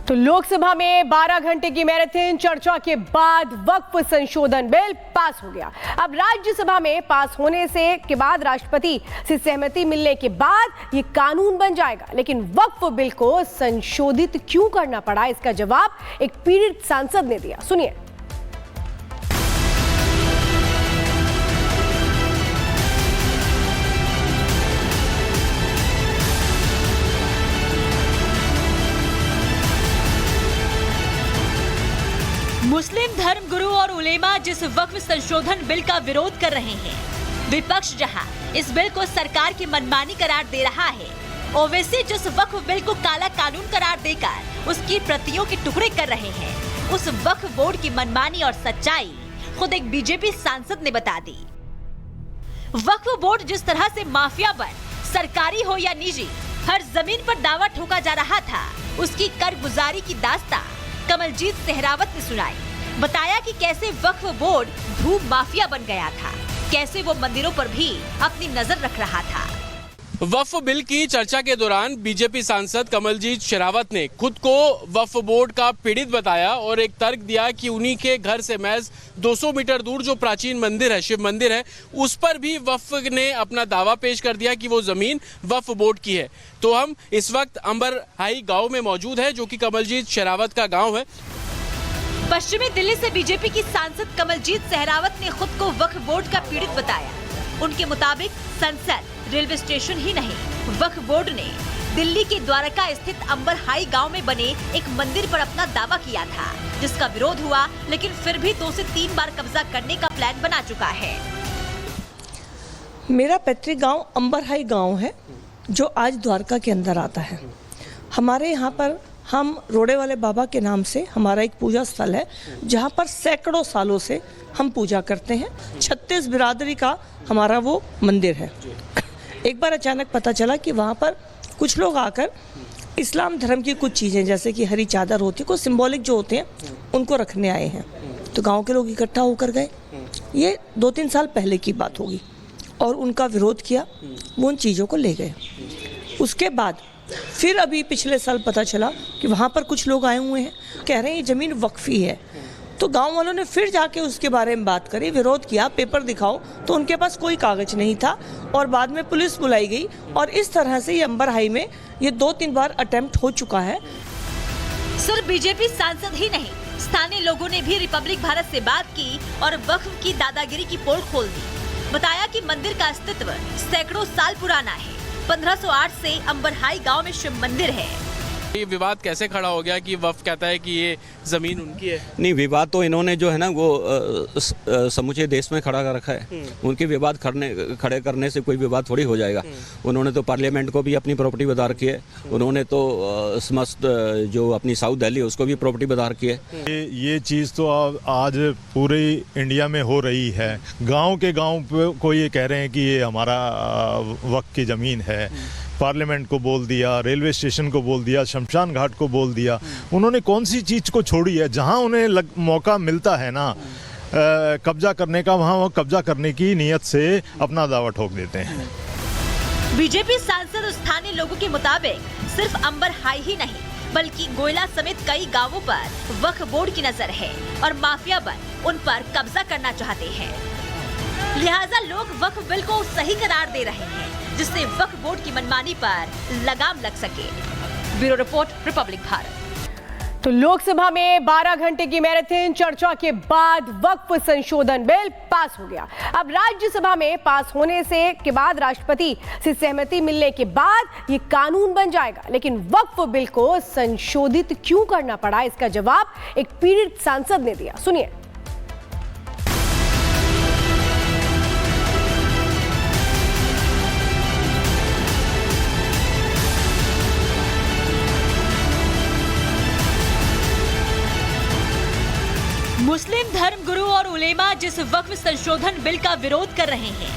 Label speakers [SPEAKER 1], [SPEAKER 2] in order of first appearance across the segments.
[SPEAKER 1] तो लोकसभा में 12 घंटे की मैराथन चर्चा के बाद वक्फ संशोधन बिल पास हो गया। अब राज्यसभा में पास होने के बाद राष्ट्रपति से सहमति मिलने के बाद ये कानून बन जाएगा। लेकिन वक्फ बिल को संशोधित क्यों करना पड़ा, इसका जवाब एक पीड़ित सांसद ने दिया। सुनिए।
[SPEAKER 2] मुस्लिम धर्म गुरु और उलेमा जिस वक्फ संशोधन बिल का विरोध कर रहे हैं, विपक्ष जहां इस बिल को सरकार की मनमानी करार दे रहा है, ओवैसी जिस वक्फ बिल को काला कानून करार देकर उसकी प्रतियों के टुकड़े कर रहे हैं, उस वक्फ बोर्ड की मनमानी और सच्चाई खुद एक बीजेपी सांसद ने बता दी। वक्फ बोर्ड जिस तरह से माफिया बन, सरकारी हो या निजी, हर जमीन पर दावा ठोका जा रहा था, उसकी कारगुजारी की दास्तां कमलजीत सहरावत ने सुनाई। बताया कि कैसे वक्फ बोर्ड धूप माफिया बन गया था, कैसे वो मंदिरों पर भी अपनी नजर रख रहा था।
[SPEAKER 3] वक्फ बिल की चर्चा के दौरान बीजेपी सांसद कमलजीत शेरावत ने खुद को वक्फ बोर्ड का पीड़ित बताया और एक तर्क दिया कि उन्हीं के घर से महज 200 मीटर दूर जो प्राचीन मंदिर है, शिव मंदिर है, उस पर भी वक्फ ने अपना दावा पेश कर दिया कि वो जमीन वक्फ बोर्ड की है। तो हम इस वक्त अंबर हाई गांव में मौजूद है, जो कि कमलजीत शेरावत का गांव है।
[SPEAKER 2] पश्चिमी दिल्ली से बीजेपी की सांसद कमलजीत सहरावत ने खुद को वक्फ बोर्ड का पीड़ित बताया। उनके मुताबिक संसद, रेलवे स्टेशन ही नहीं, वक्फ बोर्ड ने दिल्ली के द्वारका स्थित अंबर हाई गांव में बने एक मंदिर पर अपना दावा किया था, जिसका विरोध हुआ, लेकिन फिर भी 2 से 3 बार कब्जा करने का प्लान बना चुका है।
[SPEAKER 4] मेरा पैतृक गांव अंबर हाई गांव है, जो आज द्वारका के अंदर आता है। हमारे यहाँ पर हम रोड़े वाले बाबा के नाम से हमारा एक पूजा स्थल है, जहाँ पर सैकड़ों सालों से हम पूजा करते हैं। 36 बिरादरी का हमारा वो मंदिर है। एक बार अचानक पता चला कि वहाँ पर कुछ लोग आकर इस्लाम धर्म की कुछ चीज़ें, जैसे कि हरी चादर होती है, कुछ सिंबॉलिक जो होते हैं, उनको रखने आए हैं। तो गांव के लोग इकट्ठा होकर गए। ये 2-3 साल पहले की बात होगी, और उनका विरोध किया, वो उन चीज़ों को ले गए। उसके बाद फिर अभी पिछले साल पता चला कि वहाँ पर कुछ लोग आए हुए हैं, कह रहे हैं ये ज़मीन वक्फी है। तो गांव वालों ने फिर जाके उसके बारे में बात करी, विरोध किया, पेपर दिखाओ, तो उनके पास कोई कागज नहीं था, और बाद में पुलिस बुलाई गई। और इस तरह से ये अंबर हाई में ये 2-3 बार अटेम्प्ट हो चुका है।
[SPEAKER 2] सिर्फ बीजेपी सांसद ही नहीं, स्थानीय लोगों ने भी रिपब्लिक भारत से बात की और वक्फ की दादागिरी की पोल खोल दी। बताया कि मंदिर का अस्तित्व सैकड़ों साल पुराना है। 1508 से अंबर हाई गांव में शिव मंदिर है।
[SPEAKER 3] ये विवाद कैसे खड़ा हो गया कि वक्फ कहता है कि ये जमीन उनकी है?
[SPEAKER 5] नहीं, विवाद तो इन्होंने जो है ना वो समूचे देश में खड़ा कर रखा है। उनके विवाद खड़े करने से कोई विवाद थोड़ी हो जाएगा। उन्होंने तो पार्लियामेंट को भी अपनी प्रॉपर्टी बता रखी है। उन्होंने तो समस्त जो अपनी साउथ दिल्ली है उसको भी प्रॉपर्टी बता रखी है।
[SPEAKER 6] ये चीज़ तो आज पूरे इंडिया में हो रही है। गाँव के गाँव को ये कह रहे हैं कि ये हमारा वक्फ की ज़मीन है। पार्लियामेंट को बोल दिया, रेलवे स्टेशन को बोल दिया, शमशान घाट को बोल दिया। उन्होंने कौन सी चीज़ को छोड़ी है? जहां उन्हें मौका मिलता है ना कब्जा करने का, वहां वो कब्जा करने की नीयत से अपना दावा ठोक देते हैं।
[SPEAKER 2] बीजेपी सांसद और स्थानीय लोगों के मुताबिक सिर्फ अंबर हाई ही नहीं, बल्कि गोयला समेत कई गाँवों पर वक्फ बोर्ड की नजर है और माफिया बन उन पर कब्जा करना चाहते हैं। लिहाजा लोग वक्फ बिल को सही करार दे रहे हैं, जिससे वक्फ बोर्ड की मनमानी पर लगाम लग सके। Bureau report, Republic Bharat.
[SPEAKER 1] तो लोकसभा में 12 घंटे की मैराथन चर्चा के बाद वक्फ संशोधन बिल पास हो गया। अब राज्यसभा में पास होने के बाद राष्ट्रपति से सहमति मिलने के बाद ये कानून बन जाएगा। लेकिन वक्फ बिल को संशोधित क्यों करना पड़ा, इसका जवाब एक पीड़ित सांसद ने दिया। सुनिए।
[SPEAKER 2] मुस्लिम धर्म गुरु और उलेमा जिस वक्फ संशोधन बिल का विरोध कर रहे हैं,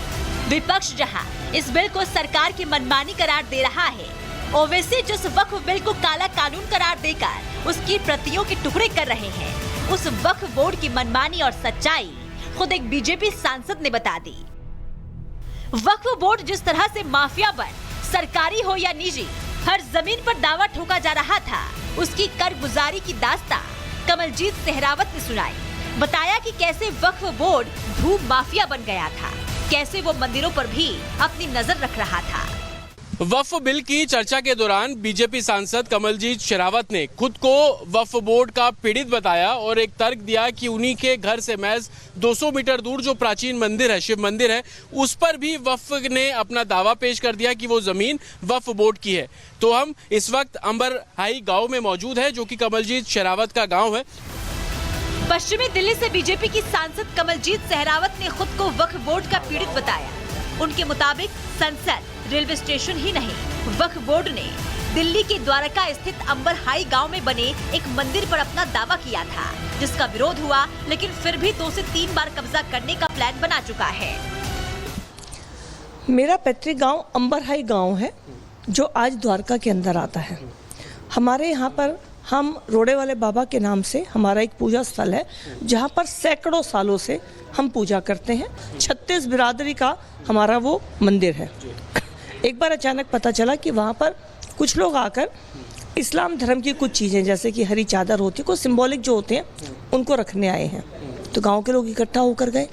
[SPEAKER 2] विपक्ष जहां इस बिल को सरकार की मनमानी करार दे रहा है, ओवैसी जिस वक्फ बिल को काला कानून करार देकर उसकी प्रतियों के टुकड़े कर रहे हैं, उस वक्फ बोर्ड की मनमानी और सच्चाई खुद एक बीजेपी सांसद ने बता दी। वक्फ बोर्ड जिस तरह से माफिया बन, सरकारी हो या निजी, हर जमीन पर दावा ठोका जा रहा था। उसकी करगुजारी की दास्तां कमलजीत सहरावत ने सुनाई। बताया कि कैसे वक्फ बोर्ड भू माफिया बन गया था, कैसे वो मंदिरों पर भी अपनी नजर रख रहा था।
[SPEAKER 3] वक्फ बिल की चर्चा के दौरान बीजेपी सांसद कमलजीत शेरावत ने खुद को वक्फ बोर्ड का पीड़ित बताया और एक तर्क दिया कि उन्हीं के घर से महज 200 मीटर दूर जो प्राचीन मंदिर है, शिव मंदिर है, उस पर भी वक्फ ने अपना दावा पेश कर दिया कि वो जमीन वक्फ बोर्ड की है। तो हम इस वक्त अंबरहाई गांव में मौजूद है, जो कि कमलजीत शेरावत का गांव है।
[SPEAKER 2] पश्चिमी दिल्ली से बीजेपी की सांसद कमलजीत सहरावत ने खुद को वक्फ बोर्ड का पीड़ित बताया। उनके मुताबिक संसद, रेलवे स्टेशन ही नहीं, वक्फ बोर्ड ने दिल्ली के द्वारका स्थित अंबरहाई गांव में बने एक मंदिर पर अपना दावा किया था, जिसका विरोध हुआ, लेकिन फिर भी 2 से 3 बार कब्जा करने का प्लान बना चुका है।
[SPEAKER 4] मेरा पैतृक गांव अंबरहाई गांव है, जो आज द्वारका के अंदर आता है। हमारे यहाँ पर हम रोड़े वाले बाबा के नाम से हमारा एक पूजा स्थल है, जहाँ पर सैकड़ों सालों से हम पूजा करते हैं। 36 बिरादरी का हमारा वो मंदिर है। एक बार अचानक पता चला कि वहाँ पर कुछ लोग आकर इस्लाम धर्म की कुछ चीज़ें, जैसे कि हरी चादर होती है, कुछ सिंबॉलिक जो होते हैं, उनको रखने आए हैं। तो गांव के लोग इकट्ठा होकर गए।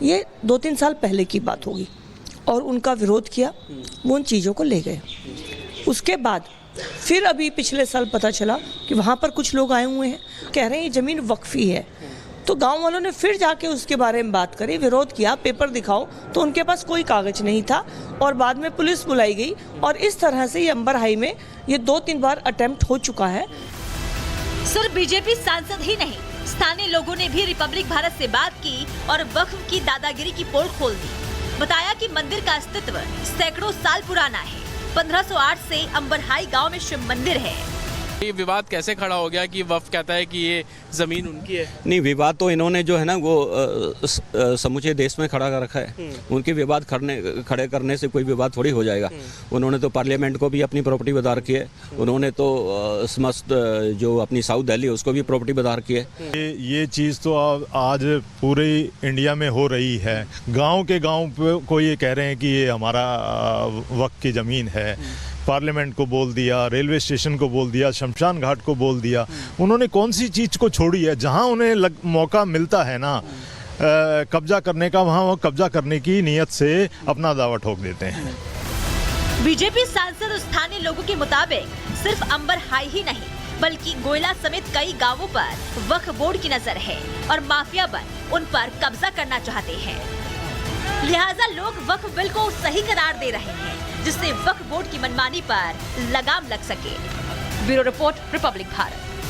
[SPEAKER 4] ये 2-3 साल पहले की बात होगी, और उनका विरोध किया, वो उन चीज़ों को ले गए। उसके बाद फिर अभी पिछले साल पता चला कि वहाँ पर कुछ लोग आए हुए हैं, कह रहे हैं ये ज़मीन वक्फी है। तो गांव वालों ने फिर जाके उसके बारे में बात करी, विरोध किया, पेपर दिखाओ, तो उनके पास कोई कागज नहीं था, और बाद में पुलिस बुलाई गई, और इस तरह से ये अंबरहाई में ये 2-3 बार अटेम्प्ट हो चुका है।
[SPEAKER 2] सिर्फ बीजेपी सांसद ही नहीं, स्थानीय लोगों ने भी रिपब्लिक भारत से बात की और वक्फ की दादागिरी की पोल खोल दी। बताया कि मंदिर का अस्तित्व सैकड़ों साल पुराना है। 1508 से अंबरहाई गांव में शिव मंदिर है।
[SPEAKER 3] ये विवाद कैसे खड़ा हो गया कि वक्फ कहता है कि ये जमीन उनकी है?
[SPEAKER 5] नहीं, विवाद तो इन्होंने जो है ना वो समूचे देश में खड़ा कर रखा है। उनके विवाद खड़े करने से कोई विवाद थोड़ी हो जाएगा। उन्होंने तो पार्लियामेंट को भी अपनी प्रॉपर्टी बता रखी है। उन्होंने तो समस्त जो अपनी साउथ दिल्ली है उसको भी प्रॉपर्टी बता रखी है।
[SPEAKER 6] ये चीज़ तो आज पूरे इंडिया में हो रही है। गांव के गांव को ये कह रहे हैं कि ये हमारा वक्फ की ज़मीन है। पार्लियामेंट को बोल दिया, रेलवे स्टेशन को बोल दिया, शमशान घाट को बोल दिया। उन्होंने कौन सी चीज़ को छोड़ी है? जहां उन्हें मौका मिलता है ना कब्जा करने का, वहां वो कब्जा करने की नीयत से अपना दावा ठोक देते हैं।
[SPEAKER 2] बीजेपी सांसद स्थानीय लोगों के मुताबिक सिर्फ अंबरहाई ही नहीं, बल्कि गोयला समेत कई गांवों पर वक्फ बोर्ड की नजर है और माफिया बन उन पर कब्जा करना चाहते हैं। लिहाजा लोग वक्फ बिल को सही करार दे रहे हैं, जिससे वक्फ बोर्ड की मनमानी पर लगाम लग सके। Bureau report, Republic Bharat.